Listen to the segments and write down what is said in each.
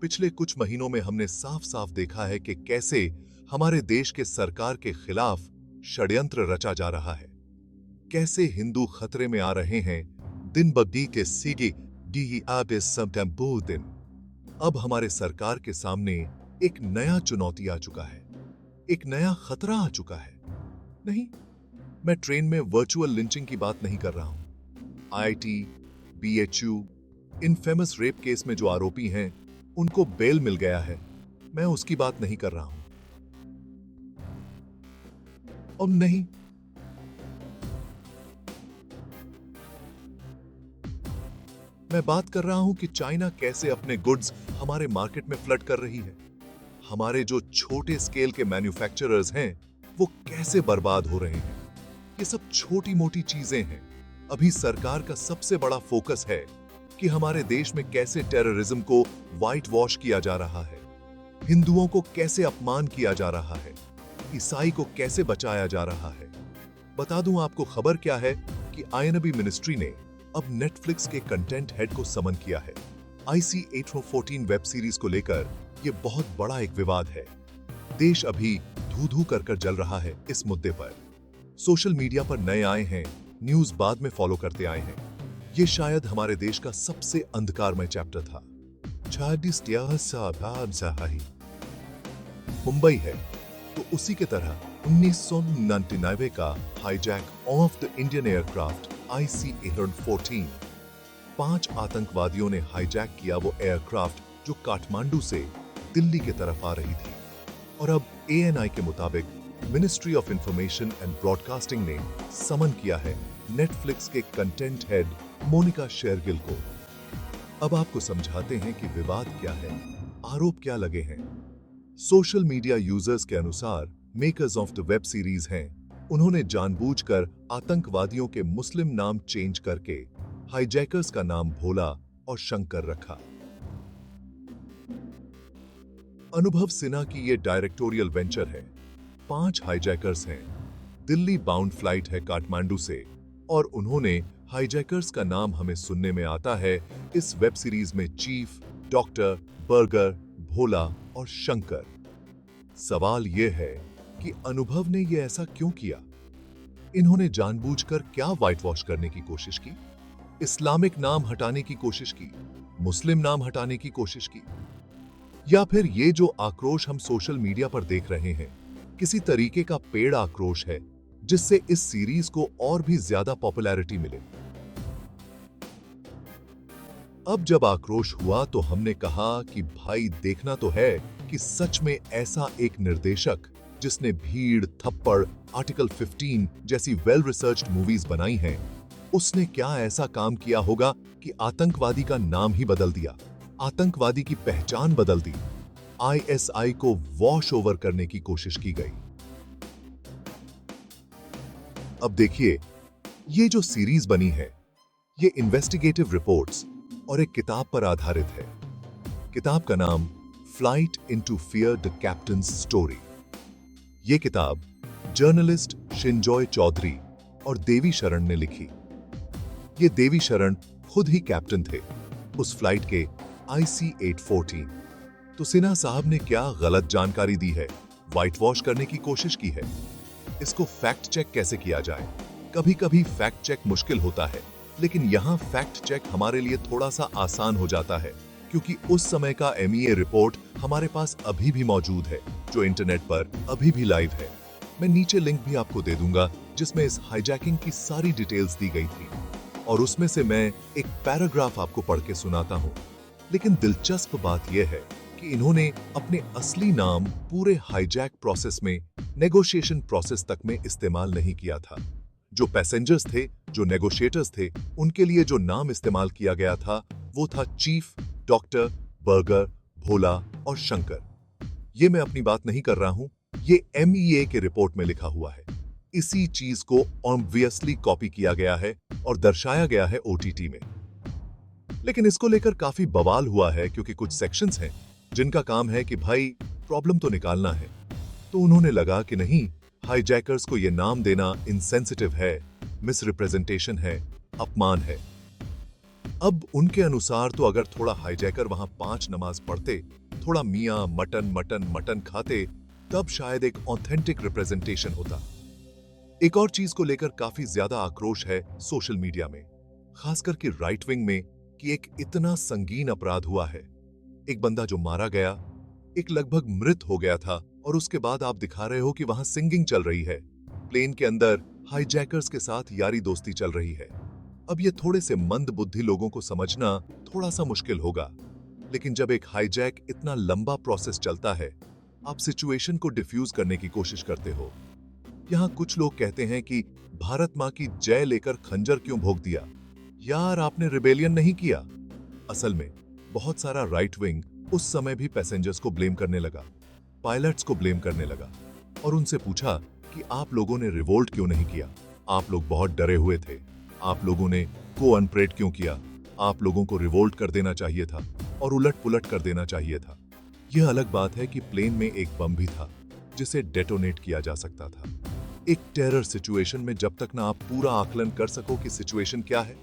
पिछले कुछ महीनों में हमने साफ साफ देखा है कि कैसे हमारे देश के सरकार के खिलाफ षड्यंत्र रचा जा रहा है। कैसे हिंदू खतरे में आ रहे हैं दिन ब दिन के सीगी डी अब इस दिन। अब हमारे सरकार के सामने एक नया चुनौती आ चुका है, एक नया खतरा आ चुका है। नहीं, मैं ट्रेन में वर्चुअल लिंचिंग की बात नहीं कर रहा हूं। आईआईटी, बीएचयू, इन फेमस रेप केस में जो आरोपी हैं उनको बेल मिल गया है, मैं उसकी बात नहीं कर रहा हूं। और नहीं, मैं बात कर रहा हूं कि चाइना कैसे अपने गुड्स हमारे मार्केट में फ्लड कर रही है। हमारे जो छोटे स्केल के मैन्युफैक्चरर्स हैं वो कैसे बर्बाद हो रहे हैं। ये सब छोटी मोटी चीजें हैं। अभी सरकार का सबसे बड़ा फोकस है कि हमारे देश में कैसे टेररिज्म को व्हाइट वॉश किया जा रहा है, हिंदुओं को कैसे अपमान किया जा रहा है, ईसाई को कैसे बचाया जा रहा है। बता दूं आपको खबर क्या है कि आईएनबी मिनिस्ट्री ने अब नेटफ्लिक्स के कंटेंट हेड को समन किया है। आईसी 814 वेब सीरीज को लेकर यह बहुत बड़ा एक विवाद है। देश अभी धू धू कर जल रहा है इस मुद्दे पर। सोशल मीडिया पर नए आए हैं, न्यूज बाद में फॉलो करते आए हैं। ये शायद हमारे देश का सबसे अंधकारमय चैप्टर था। मुंबई है तो उसी के तरह 1999 का hijack of the Indian aircraft IC 814। 5 आतंकवादियों ने हाईजैक किया वो एयरक्राफ्ट जो काठमांडू से दिल्ली की तरफ आ रही थी। और अब एएनआई के मुताबिक ministry of information and broadcasting ने समन किया है नेटफ्लिक्स के कंटेंट हेड मोनिका शेरगिल को। अब आपको समझाते हैं कि विवाद क्या है, आरोप क्या लगे हैं। सोशल मीडिया यूजर्स के अनुसार makers of the web series हैं, उन्होंने जानबूझकर आतंकवादियों के मुस्लिम नाम चेंज करके हाईजैकर्स का नाम भोला और शंकर रखा। अनुभव सिन्हा की ये डायरेक्टोरियल वेंचर है। 5 हाईजैकर्स हैं, दिल्ली बाउंड फ्लाइट है काठमांडू से, और उन्होंने हाईजैकर्स का नाम हमें सुनने में आता है इस वेब सीरीज में चीफ, डॉक्टर, बर्गर, भोला और शंकर। सवाल यह है कि अनुभव ने यह ऐसा क्यों किया? इन्होंने जानबूझकर क्या व्हाइट वॉश करने की कोशिश की? इस्लामिक नाम हटाने की कोशिश की, मुस्लिम नाम हटाने की कोशिश की, या फिर ये जो आक्रोश हम सोशल मीडिया पर देख रहे हैं किसी तरीके का पेड़ आक्रोश है जिससे इस सीरीज को और भी ज्यादा पॉपुलैरिटी मिले? अब जब आक्रोश हुआ तो हमने कहा कि भाई देखना तो है कि सच में ऐसा एक निर्देशक जिसने भीड़, थप्पड़, आर्टिकल 15 जैसी वेल रिसर्च्ड मूवीज बनाई हैं, उसने क्या ऐसा काम किया होगा कि आतंकवादी का नाम ही बदल दिया, आतंकवादी की पहचान बदल दी, आईएसआई को वॉश ओवर करने की कोशिश की गई। अब देखिए, ये जो सीरीज बनी है ये इन्वेस्टिगेटिव रिपोर्ट्स और एक किताब पर आधारित है। किताब का नाम flight into fear the captains story. ये किताब जर्नलिस्ट शिंजॉय चौधरी और देवी शरण ने लिखी। ये देवी शरण खुद ही कैप्टन थे उस फ्लाइट के आईसी 814। तो सिन्हा साहब ने क्या गलत जानकारी दी है, व्हाइट वॉश करने की कोशिश की है? इसको फैक्ट चेक कैसे किया जाए? कभी कभी फैक्ट चेक मुश्किल होता है, लेकिन यहां फैक्ट चेक हमारे लिए थोड़ा सा आसान हो जाता है क्योंकि उस समय का एमईए रिपोर्ट हमारे पास अभी भी मौजूद है जो इंटरनेट पर अभी भी लाइव है। मैं नीचे लिंक भी आपको दे दूंगा जिसमें इस हाईजैकिंग की सारी डिटेल्स दी गई थी और उसमें से मैं एक पैराग्राफ आपको पढ़ के सुनाता हूं। लेकिन दिलचस्प बात यह है कि इन्होंने अपने असली नाम पूरे हाईजैक प्रोसेस में, नेगोशिएशन प्रोसेस तक में इस्तेमाल नहीं किया था। जो पैसेंजर्स थे, जो नेगोशिएटर्स थे, उनके लिए जो नाम इस्तेमाल किया गया था वो था चीफ, डॉक्टर, बर्गर, भोला और शंकर। ये मैं अपनी बात नहीं कर रहा हूं, ये एमईए के रिपोर्ट में लिखा हुआ है। इसी चीज को ऑब्वियसली कॉपी किया गया है और दर्शाया गया है ओटीटी में। लेकिन इसको लेकर काफी बवाल हुआ है क्योंकि कुछ सेक्शंस हैं जिनका काम है कि भाई प्रॉब्लम तो निकालना है। तो उन्होंने लगा कि नहीं, हाईजैकर्स को यह नाम देना इनसेंसिटिव है, मिसरिप्रेजेंटेशन है, अपमान है। अब उनके अनुसार तो अगर थोड़ा हाईजैकर वहां 5 नमाज पढ़ते, थोड़ा मियां मटन मटन मटन खाते, तब शायद एक ऑथेंटिक रिप्रेजेंटेशन होता। एक और चीज को लेकर काफी ज्यादा आक्रोश है सोशल मीडिया में, खासकर कि राइट विंग में, कि एक इतना संगीन अपराध हुआ है। एक बंदा जो मारा गया, एक लगभग मृत हो गया था, और उसके बाद आप दिखा रहे हो कि वहां सिंगिंग चल रही है, प्लेन के अंदर हाईजैकर्स के साथ यारी दोस्ती चल रही है। अब ये थोड़े से मंद बुद्धि लोगों को समझना थोड़ा सा मुश्किल होगा, लेकिन जब एक हाईजैक इतना लंबा प्रोसेस चलता है, आप सिचुएशन को डिफ्यूज करने की कोशिश करते हो। यहां कुछ लोग कहते हैं कि भारत मां की जय लेकर खंजर क्यों भोग दिया? यार, आपने रिबेलियन नहीं किया। असल में बहुत सारा राइट विंग उस समय भी पैसेंजर्स को ब्लेम करने लगा, पायलट्स को ब्लेम करने लगा, और उनसे पूछा कि आप लोगों ने रिवोल्ट क्यों नहीं किया? आप लोग बहुत डरे हुए थे। आप लोगों ने को अनपरेड क्यों किया? आप लोगों को रिवोल्ट कर देना चाहिए था और उलट पुलट कर देना चाहिए था। यह अलग बात है कि प्लेन में एक बम भी था जिसे डेटोनेट किया जा सकता था। एक टेरर सिचुएशन में जब तक ना आप पूरा आकलन कर सको कि सिचुएशन क्या है,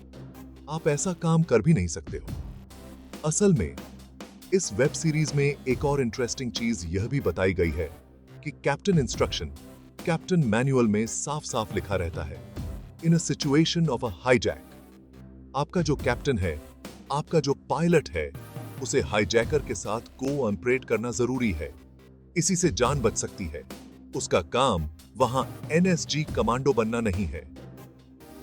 आप ऐसा काम कर भी नहीं सकते हो। असल में इस वेब सीरीज में एक और इंटरेस्टिंग चीज यह भी बताई गई है कि कैप्टन इंस्ट्रक्शन, कैप्टन मैनुअल में साफ साफ लिखा रहता है, in a situation of a hijack, आपका जो कैप्टन है, आपका जो पायलट है, उसे हाईजैकर के साथ कोऑपरेट करना जरूरी है। इसी से जान बच सकती है। उसका काम वहां एनएसजी कमांडो बनना नहीं है।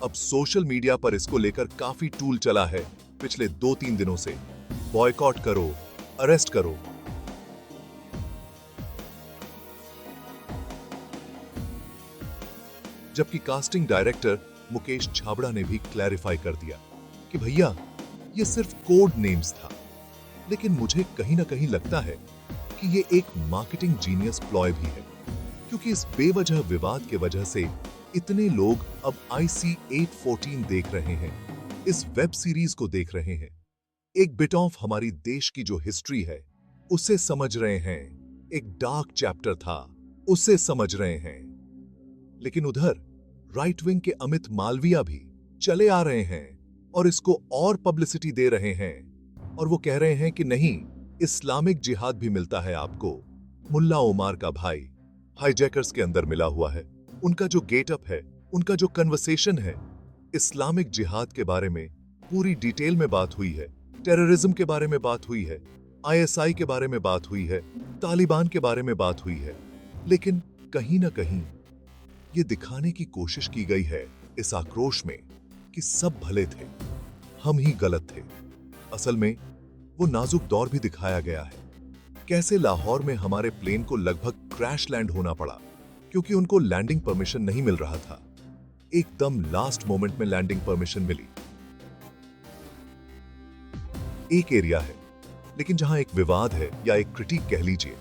अब सोशल मीडिया पर इसको लेकर काफी टूल चला है पिछले 2-3 दिनों से, बॉयकॉट करो, अरेस्ट करो। जबकि कास्टिंग डायरेक्टर मुकेश छाबड़ा ने भी क्लैरिफाई कर दिया कि भैया, ये सिर्फ कोड नेम्स था। लेकिन मुझे कहीं ना कहीं लगता है कि ये एक मार्केटिंग जीनियस प्लॉय भी है, क्योंकि इस बेवजह विवाद के वजह से इतने लोग अब IC-814 देख रहे हैं, इस वेब सीरीज को देख रहे हैं, एक बिट ऑफ हमारी देश की जो हिस्ट्री है उसे समझ रहे हैं, एक डार्क चैप्टर था उसे समझ रहे हैं। लेकिन उधर राइट विंग के अमित मालविया भी चले आ रहे हैं और इसको और पब्लिसिटी दे रहे हैं, और वो कह रहे हैं कि नहीं, इस्लामिक जिहाद भी मिलता है आपको। मुल्ला उमार का भाई हाईजैकर्स के अंदर मिला हुआ है, उनका जो गेटअप है, उनका जो कन्वर्सेशन है, इस्लामिक जिहाद के बारे में पूरी डिटेल में बात हुई है, टेररिज्म के बारे में बात हुई है, ISI के बारे में बात हुई है, तालिबान के बारे में बात हुई है। लेकिन कहीं ना कहीं ये दिखाने की कोशिश की गई है इस आक्रोश में कि सब भले थे, हम ही गलत थे। असल में वो नाजुक दौर भी दिखाया गया है, कैसे लाहौर में हमारे प्लेन को लगभग क्रैश लैंड होना पड़ा क्योंकि उनको लैंडिंग परमिशन नहीं मिल रहा था। एकदम लास्ट मोमेंट में लैंडिंग परमिशन मिली। एक एरिया है, लेकिन जहां एक विवाद है या एक क्रिटिक कह लीजिए,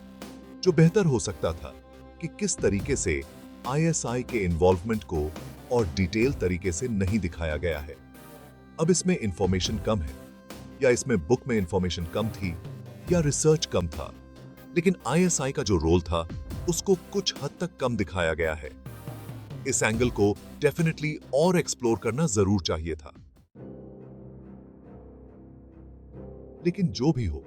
जो बेहतर हो सकता था कि किस तरीके से ISI के इन्वॉल्वमेंट को और डिटेल तरीके से नहीं दिखाया गया है। अब इसमें इंफॉर्मेशन कम है, या इसमें बुक में इंफॉर्मेशन कम थी, या रिसर्च कम था, लेकिन ISI का जो रोल था उसको कुछ हद तक कम दिखाया गया है। इस एंगल को डेफिनेटली और एक्सप्लोर करना जरूर चाहिए था। लेकिन जो भी हो,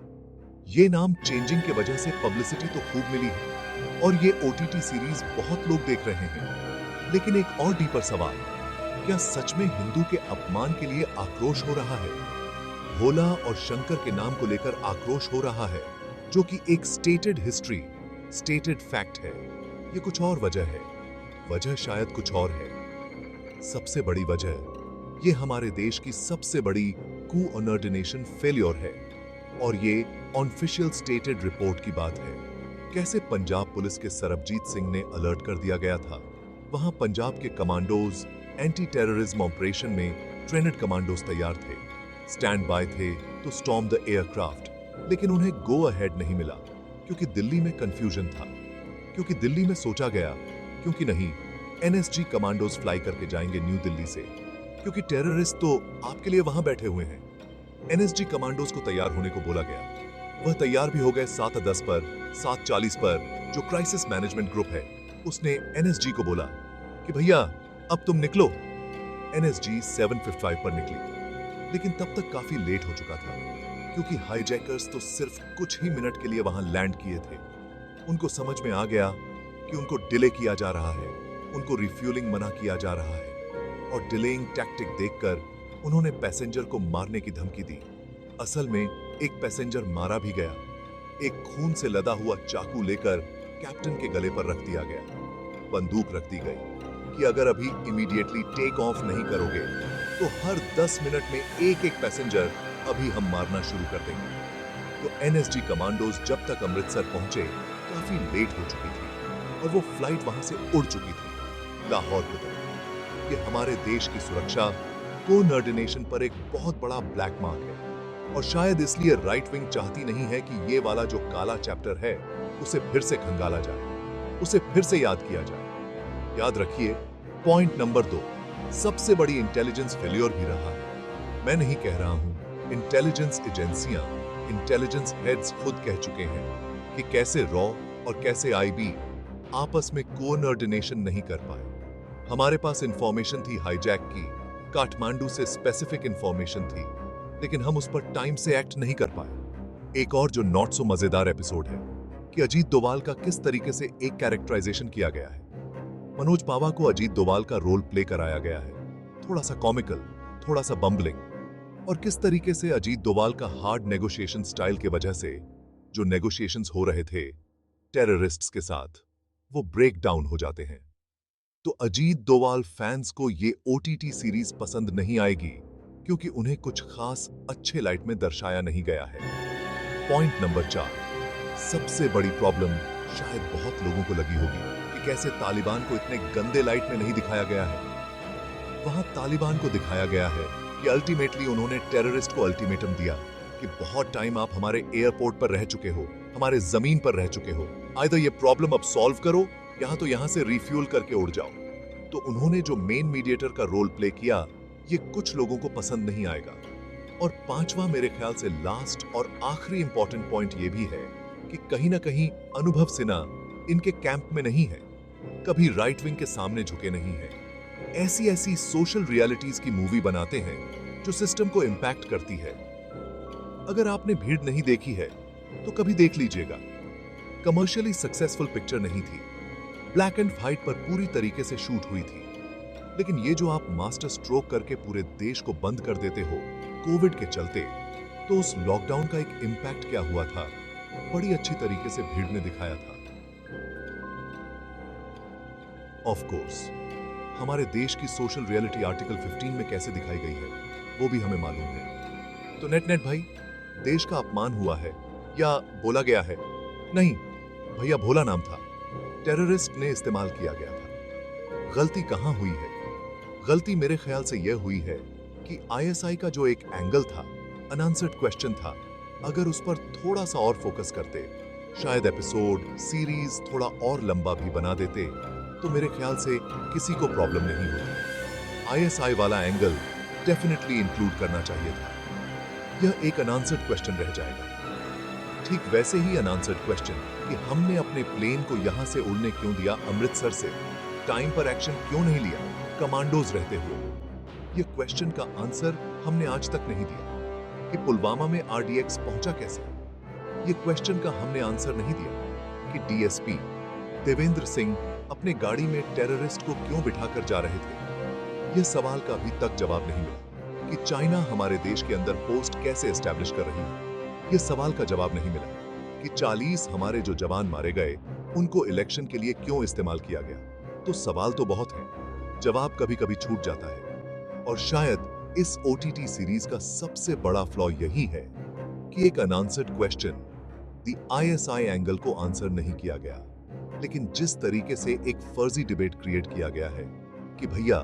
ये नाम चेंजिंग के वजह से पब्लिसिटी तो खूब मिली है और ये OTT सीरीज बहुत लोग देख रहे हैं। लेकिन एक और डीपर सवाल, क्या सच में हिंदू के अपमान के लिए आक्रोश हो रहा है? भोला और शंकर के नाम को लेकर आक्रोश हो रहा है, जो कि एक स्टेटेड हिस्ट्री, स्टेटेड फैक्ट है। ये कुछ और वजह है, वजह शायद कुछ और है। सबसे बड़ी वजह ये हमारे देश की सबसे बड़ी कोऑर्डिनेशन फेल्योर है, और ये ऑफिशियल स्टेटेड रिपोर्ट की बात है। कैसे पंजाब पुलिस के सरबजीत सिंह ने अलर्ट कर दिया गया था, वहां पंजाब के कमांडोज एंटी टेररिज्म ऑपरेशन में ट्रेनेड कमांडोज तैयार थे, स्टैंड बाय थे टू स्टॉर्म द एयरक्राफ्ट, लेकिन उन्हें गो अहेड नहीं मिला क्योंकि दिल्ली में कंफ्यूजन था, क्योंकि दिल्ली में सोचा गया क्योंकि नहीं, NSG कमांडोज फ्लाई करके जाएंगे न्यू दिल्ली से, क्योंकि टेररिस्ट तो आपके लिए वहां बैठे हुए हैं। NSG कमांडोज को तैयार होने को बोला गया, वह तैयार भी हो गए 7:10 पर, 7:40 पर जो क्राइसिस मैनेजमेंट ग्रुप है उसने NSG को बोला कि भैया अब तुम निकलो। NSG 7:55 पर निकली। लेकिन तब तक काफी लेट हो चुका था, क्योंकि हाईजैकर्स तो सिर्फ कुछ ही मिनट के लिए वहां लैंड किए थे। उनको समझ में आ गया कि उनको डिले किया जा रहा है, उनको रिफ्यूलिंग मना किया जा रहा है, और डिलेइंग टैक्टिक देखकर उन्होंने पैसेंजर को मारने की धमकी दी। असल में एक पैसेंजर मारा भी गया। एक खून से लदा हुआ चाकू लेकर कैप्टन के गले पर रख दिया गया। बंदूक रख दी गई कि अगर अभी इमीडिएटली टेक ऑफ नहीं करोगे तो हर 10 मिनट में एक एक पैसेंजर अभी हम मारना शुरू कर देंगे। तो एनएसजी कमांडोज जब तक अमृतसर पहुंचे काफी लेट हो चुकी थी और वो फ्लाइट वहां से उड़ चुकी थी लाहौर की तरफ। ये हमारे देश की सुरक्षा कोऑर्डिनेशन पर एक बहुत बड़ा ब्लैक मार्क है, और शायद इसलिए राइट विंग चाहती नहीं है कि ये वाला जो काला चैप्टर है उसे फिर से खंगाला जाए, उसे फिर से याद किया जाए। याद रखिए, पॉइंट नंबर 2 सबसे बड़ी इंटेलिजेंस फेल्योर भी रहा है। मैं नहीं कह रहा हूं, इंटेलिजेंस एजेंसियां, इंटेलिजेंस हेड्स खुद कह चुके हैं कि कैसे रॉ और कैसे आईबी आपस में कोऑर्डिनेशन नहीं कर पाए। हमारे पास इंफॉर्मेशन थी हाईजैक की, काठमांडू से स्पेसिफिक इंफॉर्मेशन थी, लेकिन हम उस पर टाइम से एक्ट नहीं कर पाए। एक और जो नॉट सो मजेदार एपिसोड है कि अजीत डोभाल का किस तरीके से एक कैरेक्टराइजेशन किया गया है। मनोज पावा को अजीत डोभाल का रोल प्ले कराया गया है, थोड़ा सा कॉमिकल, थोड़ा सा बम्बलिंग, और किस तरीके से अजीत डोभाल का हार्ड नेगोशिएशन स्टाइल की वजह से जो नेगोशिएशंस हो रहे थे टेररिस्ट्स के साथ, वो ब्रेक डाउन हो जाते हैं। तो अजीत डोभाल फैंस को ये ओटीटी सीरीज पसंद नहीं आएगी, क्योंकि उन्हें कुछ खास अच्छे लाइट में दर्शाया नहीं गया है। पॉइंट नंबर 4 सबसे बड़ी प्रॉब्लम शायद बहुत लोगों को लगी होगी कि कैसे तालिबान को इतने गंदे लाइट में नहीं दिखाया गया है। वहां तालिबान को दिखाया गया है कि अल्टीमेटली उन्होंने टेररिस्ट को अल्टीमेटम दिया कि बहुत टाइम आप हमारे एयरपोर्ट पर रह चुके हो, हमारे जमीन पर रह चुके हो, आइदर ये प्रॉब्लम अब सॉल्व करो या तो यहां से रिफ्यूल करके उड़ जाओ। तो उन्होंने जो मेन मीडिएटर का रोल प्ले किया, ये कुछ लोगों को पसंद नहीं आएगा। और पांचवा, मेरे ख्याल से लास्ट और आखिरी इंपॉर्टेंट पॉइंट ये भी है कि कहीं ना कहीं अनुभव सिन्हा इनके कैंप में नहीं है, कभी राइट विंग के सामने झुके नहीं है। ऐसी ऐसी सोशल रियलिटीज की मूवी बनाते हैं जो सिस्टम को इंपैक्ट करती है। अगर आपने भीड़ नहीं देखी है तो कभी देख लीजिएगा। कमर्शियली सक्सेसफुल पिक्चर नहीं थी, ब्लैक एंड व्हाइट पर पूरी तरीके से शूट हुई थी, लेकिन ये जो आप मास्टर स्ट्रोक करके पूरे देश को बंद कर देते हो कोविड के चलते, तो उस लॉकडाउन का एक इंपैक्ट क्या हुआ था बड़ी अच्छी तरीके से भीड़ ने दिखाया था। ऑफ कोर्स हमारे देश की सोशल रियलिटी आर्टिकल 15 में कैसे दिखाई गई है वो भी हमें मालूम है। तो नेट नेट भाई, देश का अपमान हुआ है या बोला गया है, नहीं भैया, भोला नाम था, टेररिस्ट ने इस्तेमाल किया गया था। गलती कहां हुई है? गलती मेरे ख्याल से यह हुई है कि आईएसआई का जो एक एंगल था, अनआंसर्ड क्वेश्चन था, अगर उस पर थोड़ा सा और फोकस करते, शायद एपिसोड सीरीज थोड़ा और लंबा भी बना देते, तो मेरे ख्याल से किसी को प्रॉब्लम नहीं होती। आईएसआई वाला एंगल डेफिनेटली इंक्लूड करना चाहिए था। यह एक अनआंसर्ड क्वेश्चन रह जाएगा। ठीक वैसे ही अनआंसर्ड क्वेश्चन कि हमने अपने प्लेन को यहां से उड़ने क्यों दिया अमृतसर से, टाइम पर एक्शन क्यों नहीं लिया कमांडोज रहते हुए। यह क्वेश्चन का आंसर हमने आज तक नहीं दिया कि पुलवामा में आरडीएक्स पहुंचा कैसे। यह क्वेश्चन का हमने आंसर नहीं दिया कि डीएसपी देवेंद्र सिंह अपने गाड़ी में टेररिस्ट को क्यों बिठाकर जा रहे थे। यह सवाल का अभी तक जवाब नहीं मिला कि चाइना हमारे देश के अंदर पोस्ट कैसे एस्टैब्लिश कर रही है। यह सवाल का जवाब नहीं मिला कि 40 हमारे जो जवान मारे गए उनको इलेक्शन के लिए क्यों इस्तेमाल किया गया। तो सवाल तो बहुत हैं, जवाब कभी कभी छूट जाता है। और शायद इस ओटीटी सीरीज का सबसे बड़ा फ्लॉ यही है कि एक unanswered question, the ISI angle को आंसर नहीं किया गया, लेकिन जिस तरीके से एक फर्जी डिबेट क्रिएट किया गया है कि भैया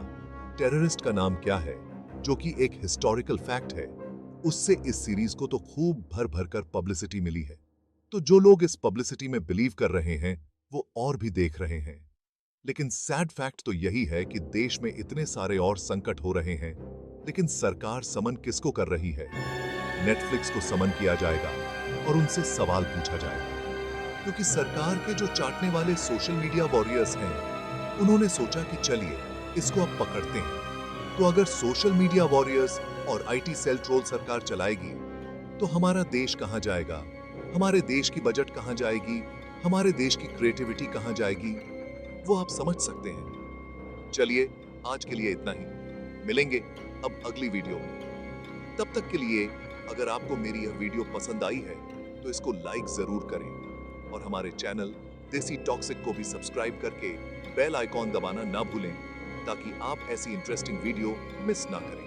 टेररिस्ट का नाम क्या है, जो कि एक हिस्टोरिकल फैक्ट है, उससे इस सीरीज को तो खूब भर भर कर पब्लिसिटी मिली है। तो जो लोग इस पब्लिसिटी में बिलीव कर रहे हैं वो और भी देख रहे हैं। लेकिन सैड फैक्ट तो यही है कि देश में इतने सारे और संकट हो रहे हैं, लेकिन सरकार समन किसको कर रही है? नेटफ्लिक्स को समन किया जाएगा और उनसे सवाल पूछा जाएगा, क्योंकि सरकार के जो चाटने वाले सोशल मीडिया वॉरियर्स हैं, उन्होंने सोचा कि चलिए इसको अब पकड़ते हैं। तो अगर सोशल मीडिया वॉरियर्स और आईटी सेल ट्रोल सरकार चलाएगी तो हमारा देश कहां जाएगा, हमारे देश की बजट कहां जाएगी, हमारे देश की क्रिएटिविटी कहां जाएगी, वो आप समझ सकते हैं। चलिए आज के लिए इतना ही, मिलेंगे अब अगली वीडियो में। तब तक के लिए अगर आपको मेरी यह वीडियो पसंद आई है तो इसको लाइक जरूर करें और हमारे चैनल देसी टॉक्सिक को भी सब्सक्राइब करके बेल आइकॉन दबाना ना भूलें ताकि आप ऐसी इंटरेस्टिंग वीडियो मिस ना करें।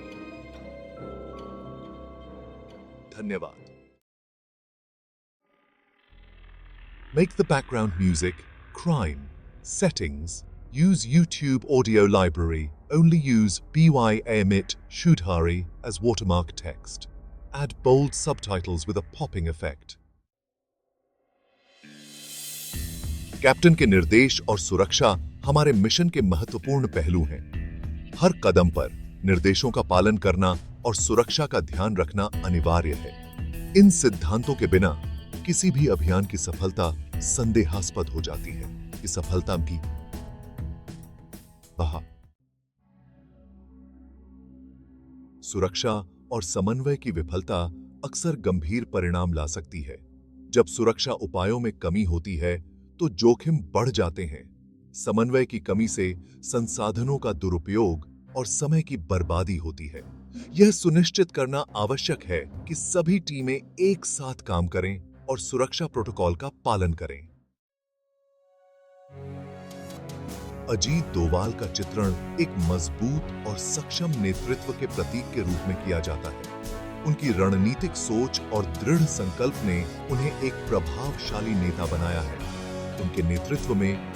धन्यवाद। Make the background music, crime, settings, use YouTube audio library, only use BYAMIT Shudhari as watermark text. Add bold subtitles with a popping effect. Captain के निर्देश और सुरक्षा हमारे मिशन के महत्वपूर्ण पहलू हैं। हर कदम पर निर्देशों का पालन करना और सुरक्षा का ध्यान रखना अनिवार्य है। इन सिद्धांतों के बिना किसी भी अभियान की सफलता संदेहास्पद हो जाती है। कि सफलता भी सुरक्षा और समन्वय की विफलता अक्सर गंभीर परिणाम ला सकती है। जब सुरक्षा उपायों में कमी होती है तो जोखिम बढ़ जाते हैं। समन्वय की कमी से संसाधनों का दुरुपयोग और समय की बर्बादी होती है। यह सुनिश्चित करना आवश्यक है कि सभी टीमें एक साथ काम करें और सुरक्षा प्रोटोकॉल का पालन करें। अजीत डोभाल का चित्रण एक मजबूत और सक्षम नेतृत्व के प्रतीक के रूप में किया जाता है। उनकी रणनीतिक सोच और दृढ़ संकल्प ने उन्हें एक प्रभावशाली नेता बनाया है। उनके नेतृत्व में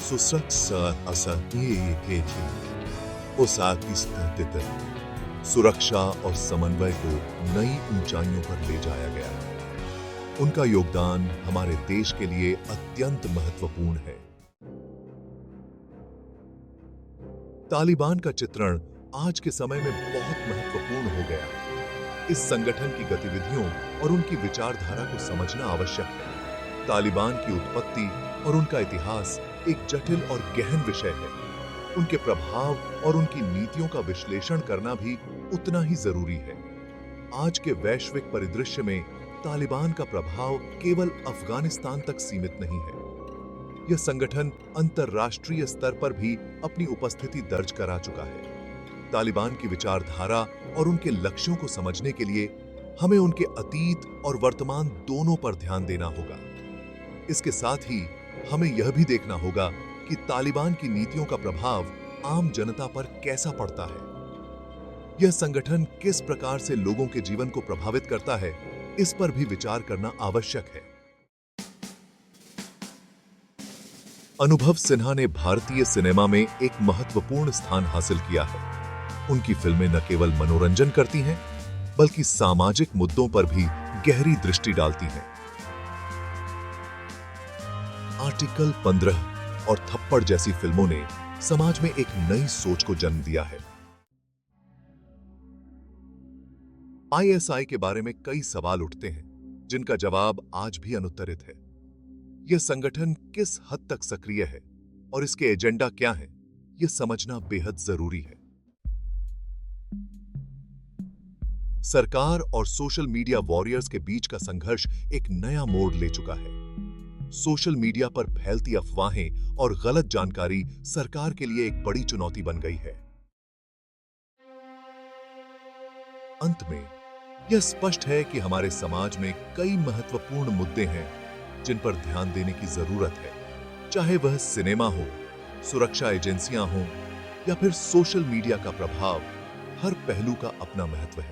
सुरक्षा और समन्वय को नई ऊंचाइयों पर ले जाया गया है। उनका योगदान हमारे देश के लिए अत्यंत महत्वपूर्ण है। तालिबान का चित्रण आज के समय में बहुत महत्वपूर्ण हो गया है। इस संगठन की गतिविधियों और उनकी विचारधारा को समझना आवश्यक है। तालिबान की उत्पत्ति और उनका इतिहास एक जटिल और गहन विषय है। उनके प्रभाव और उनकी नीतियों का विश्लेषण करना भी उतना ही जरूरी है। आज के वैश्विक परिदृश्य में तालिबान का प्रभाव केवल अफगानिस्तान तक सीमित नहीं है। यह संगठन अंतर्राष्ट्रीय स्तर पर भी अपनी उपस्थिति दर्ज करा चुका है। तालिबान की विचारधारा और उनके लक्ष्यों को समझने के लिए हमें उनके अतीत और वर्तमान दोनों पर ध्यान देना होगा। इसके साथ ही हमें यह भी देखना होगा कि तालिबान की नीतियों का प्रभाव आम जनता पर कैसा पड़ता है। यह संगठन किस प्रकार से लोगों के जीवन को प्रभावित करता है, इस पर भी विचार करना आवश्यक है। अनुभव सिन्हा ने भारतीय सिनेमा में एक महत्वपूर्ण स्थान हासिल किया है। उनकी फिल्में न केवल मनोरंजन करती हैं, बल्कि सामाजिक मुद्दों पर भी गहरी दृष्टि डालती हैं। आर्टिकल 15 और थप्पड़ जैसी फिल्मों ने समाज में एक नई सोच को जन्म दिया है। आईएसआई के बारे में कई सवाल उठते हैं, जिनका जवाब आज भी अनुत्तरित है। यह संगठन किस हद तक सक्रिय है और इसके एजेंडा क्या है, यह समझना बेहद जरूरी है। सरकार और सोशल मीडिया वॉरियर्स के बीच का संघर्ष एक नया मोड़ ले चुका है। सोशल मीडिया पर फैलती अफवाहें और गलत जानकारी सरकार के लिए एक बड़ी चुनौती बन गई है। अंत में यह स्पष्ट है कि हमारे समाज में कई महत्वपूर्ण मुद्दे हैं जिन पर ध्यान देने की जरूरत है, चाहे वह सिनेमा हो, सुरक्षा एजेंसियां हों या फिर सोशल मीडिया का प्रभाव। हर पहलू का अपना महत्व है।